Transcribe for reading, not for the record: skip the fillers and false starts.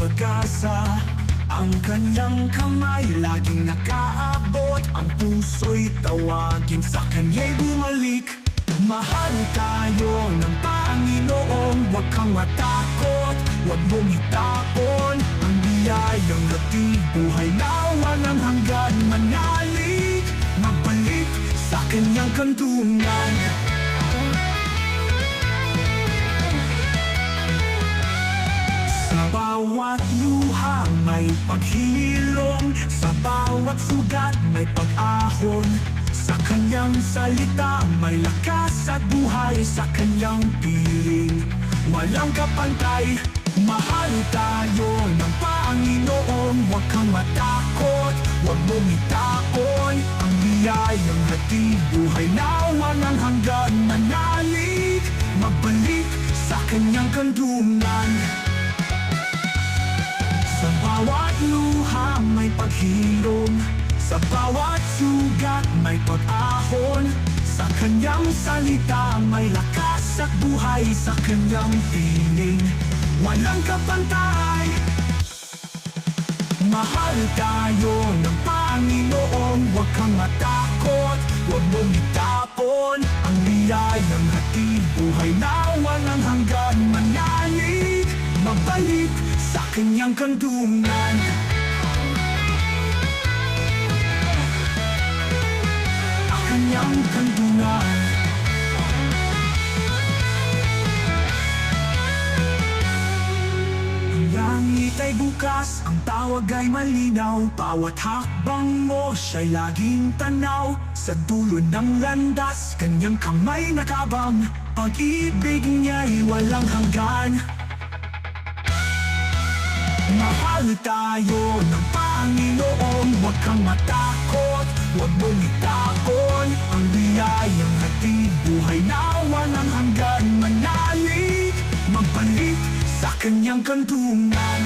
pag-asa. Ang kanyang kamay laging nakaabot, ang puso'y tawagin sa kanya'y bumalik. Mahal tayo ng Panginoon, huwag kang matakot, huwag mong itapon ang biyayang hatid buhay na walang hanggan. Manalig, magbalik sa kanyang kanlungan. Sa bawat luha may paghilom, sa bawat sugat may pag-ahon. Sa kanyang salita may lakas at buhay, sa kanyang piling walang kapantay. Mahal tayo ng Panginoon, huwag kang matakot, huwag mong itapon ang biyayang hatid buhay na walang hanggan. Manalig, magbalik sa kanyang kanlungan. Sa bawat luha may paghilom, sa bawat sugat may pag-ahon. Sa kanyang salita may lakas at buhay, sa kanyang piling walang kapantay. Mahal tayo ng Panginoon, huwag kang matakot, huwag mong itapon ang biyayang hatid buhay na walang hanggan. Manalig, magbalik sa kanyang kanlungan. Ang kanyang kanlungan. Ang langit ay bukas, ang tawag ay malinaw. Bawat hakbang mo siya'y laging tanaw. Sa dulo ng landas, kanyang kamay nakabang. Pag-ibig niya'y walang hanggan. Mahal tayo ng Panginoon, huwag kang matakot, huwag mong itapon ang biyayang hatid buhay na walang hanggan. Manalig, magbalik sa kanyang kanlungan.